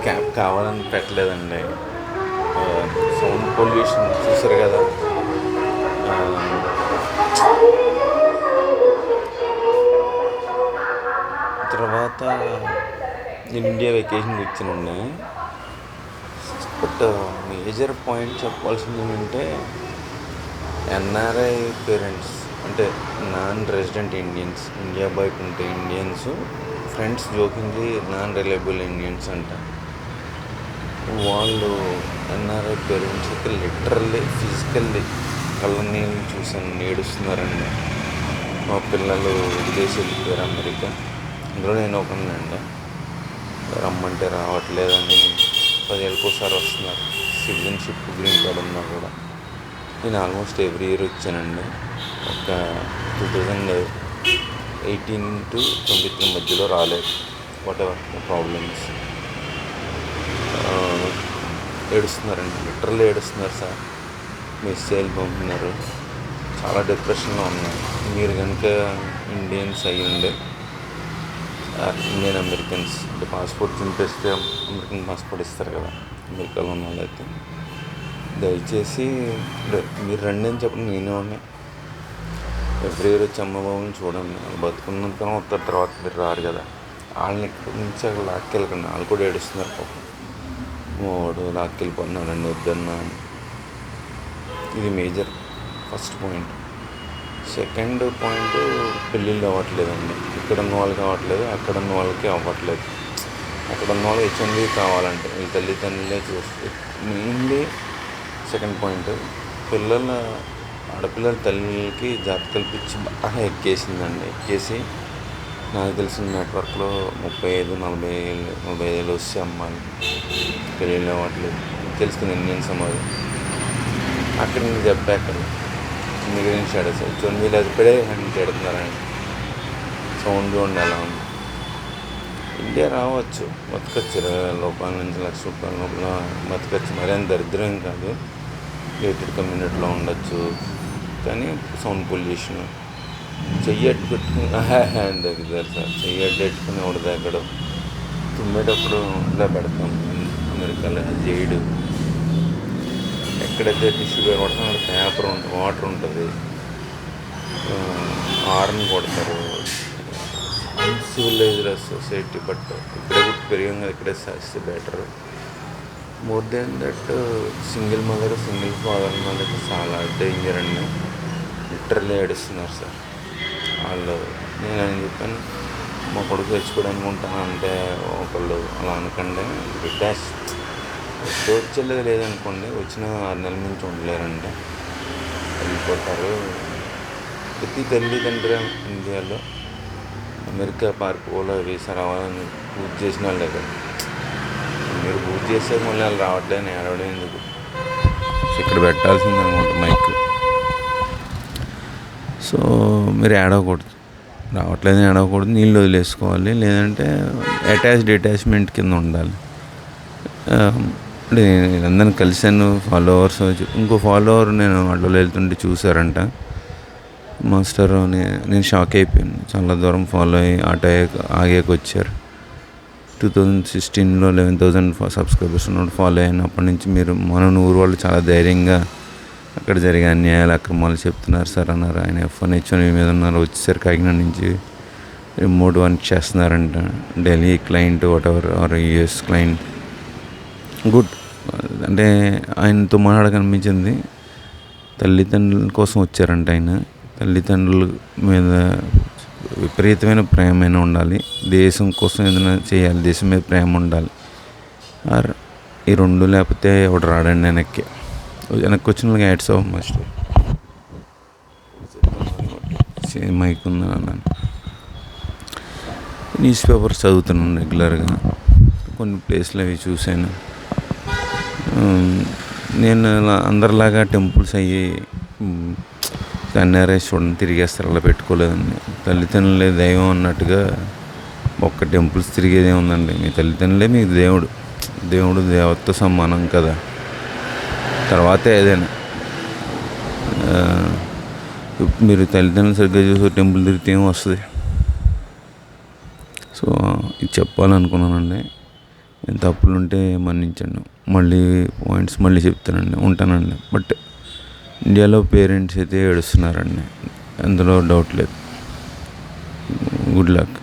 Cap కావాలని పెట్టలేదండి. Sound pollution చూసారు కదా. ఆ, తర్వాత ఇండియా వెకేషన్కి వచ్చానండి. బట్ మేజర్ పాయింట్ చెప్పాల్సింది ఏంటంటే ఎన్ఆర్ఐ పేరెంట్స్ అంటే నాన్ రెసిడెంట్ ఇండియన్స్, ఇండియా బయట ఉంటే Indians friends జోకింగ్లీ non reliable Indians అంట. వాళ్ళు ఎన్ఆర్ఐ పేరెంట్స్ అయితే లిటరల్లీ ఫిజికల్లీ కళ్ళ నీళ్ళు చూసాను ఏడుస్తున్నారండి. మా పిల్లలు విదేశీ వెళ్ళిపోయారు అమెరికా, అందులో నేను ఒకనండి. రమ్మంటే రావట్లేదని 10 ఏళ్ళకోసారి వస్తున్నారు. సిటిజన్షిప్ గ్రీన్ కార్డ్ ఉన్నా కూడా. నేను ఆల్మోస్ట్ ఎవ్రీ ఇయర్ వచ్చానండి. ఒక 2018 to 23 మధ్యలో రాలేదు. Whatever problems. ఏడుస్తున్నారండి, లిటరల్లీ ఏడుస్తున్నారు సార్. మెసేజ్ పంపుతున్నారు. చాలా డిప్రెషన్లో ఉన్నారు. మీరు కనుక ఇండియన్స్ అయ్యి ఉండే ఇండియన్ అమెరికన్స్ అంటే పాస్పోర్ట్ చింపేస్తే అమెరికన్ పాస్పోర్ట్ ఇస్తారు కదా అమెరికాలో ఉన్న వాళ్ళైతే, దయచేసి మీరు రండి అని చెప్పండి. నేనే ఉన్నాయి ఎవ్రీ ఇయర్ వచ్చి అమ్మబాబుని చూడండి. వాళ్ళు బతుకున్నంత వస్తారు, తర్వాత మీరు రారు కదా. వాళ్ళని ఇక్కడి నుంచి అక్కడ లాక్కెళ్ళకండి. వాళ్ళు కూడా ఏడుస్తున్నారు పాపం. వాడు లాక్కెళ్ళిపోతున్నాడండి వద్దన్నా. ఇది major first point. Second point, పెళ్ళిళ్ళు అవ్వట్లేదండి. ఇక్కడ ఉన్న వాళ్ళకి అవ్వట్లేదు, అక్కడ ఉన్న వాళ్ళకి అవ్వట్లేదు. అక్కడ ఉన్న వాళ్ళు హెచ్ఎంవి కావాలంటే వీళ్ళ తల్లిదండ్రులే చూస్తే మెయిన్లీ. సెకండ్ పాయింట్, ఆడపిల్లల తల్లికి జాతకాలు పిచ్చి బాగా ఎక్కేసి నాకు తెలిసిన నెట్వర్క్లో 35-40 ఏళ్ళు వస్తే అమ్మాయి పెళ్ళిళ్ళు అవ్వట్లేదు. తెలుసుకుంది ఇండియన్ సమాజం. అక్కడ నేను చెప్పాక మిగిలిన స్టేటస్ వీళ్ళు అది పెడే అని తిడుతున్నారండి. సౌండ్ చూడండి ఎలా ఉంది. ఇండియా రావచ్చు, బతకచ్చు. 20,000 రూపాయల నుంచి ₹1,00,000 లోపల బతకచ్చు. మరీ అంత దరిద్రం కాదు. గేటెడ్ కమ్యూనిటీలో ఉండొచ్చు. కానీ సౌండ్ పొల్యూషన్. చెయ్యట్టు పెట్టుకుని దగ్గర సార్, చెయ్యట్టు పెట్టుకుని ఒకటి దగ్గడం. తుమ్మేటప్పుడు ఇలా పెడతాం. అమెరికాలో జైడు ఎక్కడైతే టిష్యూ పేపర్ కొడతాం అక్కడ పేపర్ ఉంటుంది, వాటర్ ఉంటుంది. హార్న్ కొడతారు. Uncivilised society. బట్ ఇక్కడే పుట్టి పెరిగాం కదా, ఇక్కడే చేస్తే better. More than that single mother, single father వాళ్ళకి చాలా డేంజర్ అండి. లిటరల్లీ ఏడుస్తున్నారు సార్ వాళ్ళు. నేను అని చెప్పాను, మా కొడుకు తెచ్చుకోవడానికి ఉంటాను అంటే ఒకళ్ళు అలా అనకండి. డిటాచ్ వచ్చేది లేదనుకోండి, వచ్చిన 6 నెలల నుంచి ఉండలేరండి, వెళ్ళిపోతారు. ప్రతి తల్లిదండ్రి ఇండియాలో అమెరికా పారిపోలో వీసా రావాలని పూజ చేసిన వాళ్ళే కదా. మీరు పూజ చేసే మళ్ళీ వాళ్ళు రావట్లేదు, నేను ఏడవడం ఎందుకు. ఇక్కడ పెట్టాల్సింది అనుకుంటా మైక్. సో మీరు ఏడవకూడదు, రావట్లేదని ఏడవకూడదు. నీళ్ళు వదిలేసుకోవాలి, లేదంటే డిటాచ్మెంట్ కింద ఉండాలి. అంటే నేను అందరిని కలిశాను. ఫాలోవర్స్ ఇంకో ఫాలోవర్ నేను అడ్డలో వెళ్తుంటే చూసారంట. మాస్టర్ అని నేను షాక్ అయిపోయాను. చాలా దూరం ఫాలో అయ్యి ఆగాక వచ్చారు. 2016లో 11,000 సబ్స్క్రైబర్స్ ఉన్నప్పుడు ఫాలో అయినప్పటి నుంచి మీరు మన ఊరు వాళ్ళు చాలా ధైర్యంగా అక్కడ జరిగే అన్యాయాలు, అక్రమాలు చెప్తున్నారు సార్ అన్నారు. ఆయన F1H1 మీద ఉన్నారు. వచ్చేసరి కాకినాడ నుంచి రిమోట్ వర్క్ చేస్తున్నారంట. Delhi client whatever are US client. Good. అంటే ఆయనతో మాట్లాడకనిపించింది. తల్లిదండ్రుల కోసం వచ్చారంట ఆయన. తల్లిదండ్రుల మీద విపరీతమైన ప్రేమైన ఉండాలి. దేశం కోసం ఏదైనా చేయాలి, దేశం మీద ప్రేమ ఉండాలి. ఆర్ ఈ రెండు లేకపోతే ఎవడు రాడండి వెనక్కి వచ్చిన వాళ్ళకి యాడ్స్ ఆఫ్ మస్ట్. మైక్ ఉందని అన్నాను. న్యూస్ పేపర్ చదువుతున్నాను రెగ్యులర్గా. కొన్ని ప్లేస్లు అవి చూశాను. నేను అందరిలాగా టెంపుల్స్ అయ్యి ఎన్ఆర్ఐ చూడండి తిరిగేస్తారు, అలా పెట్టుకోలేదండి. తల్లిదండ్రులే దైవం అన్నట్టుగా ఒక్క టెంపుల్స్ తిరిగేదే ఉందండి. మీ తల్లిదండ్రులే మీకు దేవుడు దేవతతో సమానం కదా. తర్వాత ఏదైనా మీరు తల్లిదండ్రులు సరిగ్గా చూసి టెంపుల్ తిరిగితే ఏం వస్తుంది. సో ఇది చెప్పాలనుకున్నానండి. నేను తప్పులుంటే మన్నించండి. మళ్ళీ పాయింట్స్ మళ్ళీ చెప్తానండి. ఉంటానండి. బట్ ఇండియాలో పేరెంట్స్ అయితే ఏడుస్తున్నారండి, అందులో డౌట్ లేదు. Good luck.